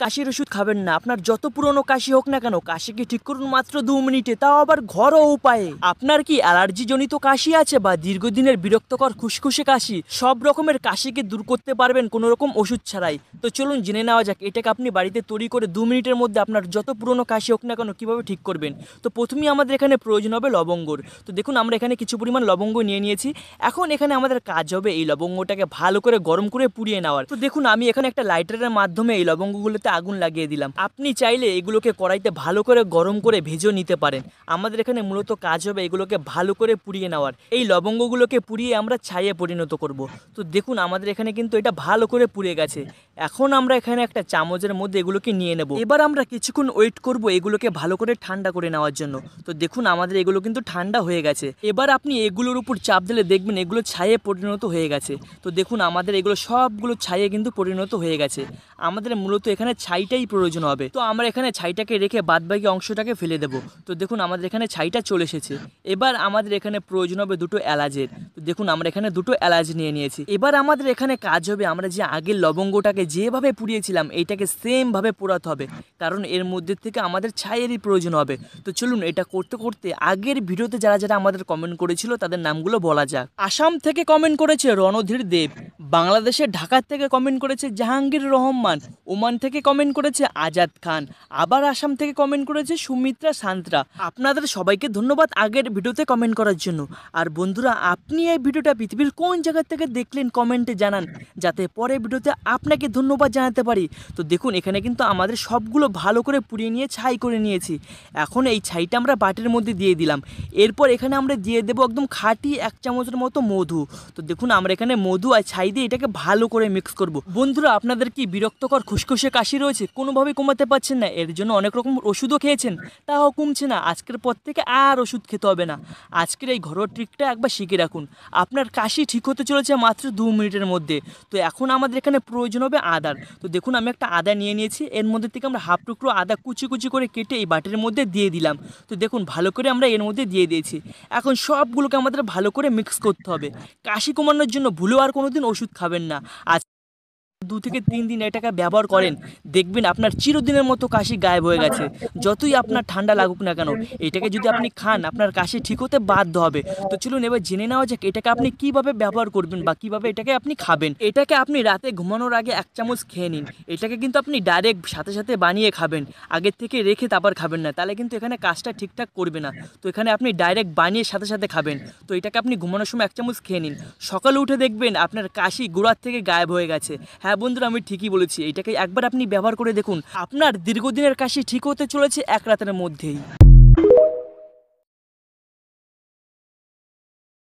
কাশির ওষুধ খাবেন না। আপনার যত পুরনো কাশি হোক না কেন, কাশিকে ঠিক করুন মাত্র 2 মিনিটে, তাও আবার ঘরোয়া উপায়ে। আপনার কি অ্যালার্জি জনিত কাশি আছে বা দীর্ঘদিনের বিরক্তকর খুশখুশে কাশি, সব রকমের কাশিকে দূর করতে পারবেন কোনো রকম ওষুধ ছাড়াই। তো চলুন জেনে নেওয়া যাক এটাকে আপনি বাড়িতে তৈরি করে 2 মিনিটের মধ্যে আপনার যত পুরনো কাশি হোক না কেন কীভাবে ঠিক করবেন। তো প্রথমেই আমাদের এখানে প্রয়োজন হবে লবঙ্গর। তো দেখুন আমরা এখানে কিছু পরিমাণ লবঙ্গ নিয়ে নিয়েছি। এখন এখানে আমাদের কাজ হবে এই লবঙ্গটাকে ভালো করে গরম করে পুড়িয়ে নেওয়ার। তো দেখুন আমি এখানে একটা লাইটারের মাধ্যমে এই লবঙ্গগুলোতে আগুন লাগিয়ে দিলাম। আপনি চাইলে এগুলোকে কড়াইতে ভালো করে গরম করে ভেজেও নিতে পারেন। আমাদের এখানে মূলত কাজ হবে এগুলোকে ভালো করে পুড়িয়ে নেওয়ার। এই লবঙ্গগুলোকে পুড়িয়ে আমরা ছাইয়ে পরিণত করব। তো দেখুন আমাদের এখানে কিন্তু এটা ভালো করে পুড়ে গেছে। এখন আমরা এখানে একটা চামচের মধ্যে এগুলোকে নিয়ে নেব। এবার আমরা কিছুক্ষণ ওয়েট করব এগুলোকে ভালো করে ঠান্ডা করে নেওয়ার জন্য। তো দেখুন আমাদের এগুলো কিন্তু ঠান্ডা হয়ে গেছে। এবার আপনি এগুলোর উপর চাপ দিলে দেখবেন এগুলো ছাইয়ে পরিণত হয়ে গেছে। তো দেখুন আমাদের এগুলো সবগুলো ছাইয়ে কিন্তু পরিণত হয়ে গেছে। আমাদের মূলত এখানে ছাইটাই প্রয়োজন হবে। তো আমরা এখানে ছাইটাকে রেখে বাদবাকি অংশটাকে ফেলে দেব। তো দেখুন আমাদের এখানে ছাইটা চলে এসেছে। এবার আমাদের এখানে প্রয়োজন হবে 2টো এলাচের। তো দেখুন আমরা এখানে 2টো এলাচ নিয়ে নিয়েছি। এবার আমাদের এখানে কাজ হবে আমরা যে আগের লবঙ্গটাকে যেভাবে পুড়িয়েছিলাম এইটাকে সেম ভাবে পোড়াতে হবে, কারণ এর মধ্যে থেকে আমাদের ছাইয়েরই প্রয়োজন হবে। তো চলুন এটা করতে করতে আগের ভিডিওতে যারা যারা আমাদের কমেন্ট করেছিল তাদের নামগুলো বলা যাক। আসাম থেকে কমেন্ট করেছে রণধীর দেব, বাংলাদেশের ঢাকার থেকে কমেন্ট করেছে জাহাঙ্গীর রহমান, ওমান থেকে কমেন্ট করেছে আজাদ খান, আবার আসাম থেকে কমেন্ট করেছে সুমিত্রা সান্ত্রা। আপনাদের সবাইকে ধন্যবাদ আগের ভিডিওতে কমেন্ট করার জন্য। আর বন্ধুরা আপনি এই ভিডিওটা পৃথিবীর কোন জায়গা থেকে দেখলেন কমেন্টে জানান, যাতে পরের ভিডিওতে আপনাকে ধন্যবাদ জানাতে পারি। তো দেখুন এখানে কিন্তু আমাদের সবগুলো ভালো করে পুড়িয়ে নিয়ে ছাই করে নিয়েছি। এখন এই ছাইটা আমরা বাটির মধ্যে দিয়ে দিলাম। এরপর এখানে আমরা দিয়ে দেবো একদম খাঁটি 1 চামচের মতো মধু। তো দেখুন আমরা এখানে মধু আর ছাই দিয়ে এটাকে ভালো করে মিক্স করব। বন্ধুরা আপনাদের কি বিরক্তকর খুশখুশে কাশি রয়েছে, কোনোভাবেই কমাতে পারছেন না, এর জন্য অনেক রকম ওষুধও খেয়েছেন তাও কমছে না, আজকের পর থেকে আর ওষুধ খেতে হবে না। আজকের এই ঘরোয়া ট্রিকটা একবার শিখে রাখুন, আপনার কাশি ঠিক হতে চলেছে মাত্র 2 মিনিটের মধ্যে। তো এখন আমাদের এখানে প্রয়োজন হবে আদার। তো দেখুন আমি একটা আদা নিয়ে নিয়েছি। এর মধ্যে থেকে আমরা হাফ টুকরো আদা কুচি কুচি করে কেটে এই বাটির মধ্যে দিয়ে দিলাম। তো দেখুন ভালো করে আমরা এর মধ্যে দিয়ে দিয়েছি। এখন সবগুলোকে আমাদের ভালো করে মিক্স করতে হবে। কাশি কমানোর জন্য ভুলেও আর কোনোদিন ওষুধ খাবেন না। আজ 2 থেকে 3 দিন এটাকে ব্যবহার করেন, দেখবেন আপনার চিরদিনের মতো কাশি গায়েব হয়ে গেছে। যতই আপনার ঠান্ডা লাগুক না কেন এটাকে যদি আপনি খান আপনার কাশি ঠিক হতে বাধ্য হবে। তো চলুন এবার জেনে নেওয়া যাক এটাকে আপনি কিভাবে ব্যবহার করবেন বা কিভাবে এটাকে আপনি খাবেন। এটাকে আপনি রাতে ঘুমানোর আগে 1 চামচ খেয়ে নিন। এটাকে কিন্তু আপনি ডাইরেক্ট সাথে সাথে বানিয়ে খাবেন, আগের থেকে রেখে তারপর খাবেন না, তাহলে কিন্তু এখানে কাজটা ঠিকঠাক করবে না। তো এখানে আপনি ডাইরেক্ট বানিয়ে সাথে সাথে খাবেন। তো এটাকে আপনি ঘুমানোর সময় 1 চামচ খেয়ে নিন। সকালে উঠে দেখবেন আপনার কাশি গোড়ার থেকে গায়েব হয়ে গেছে। হ্যাঁ বন্ধুরা আমি ঠিকই বলেছি, এটাকে একবার আপনি ব্যবহার করে দেখুন, আপনার দীর্ঘদিনের কাশি ঠিক হতে চলেছে 1 রাতের মধ্যেই।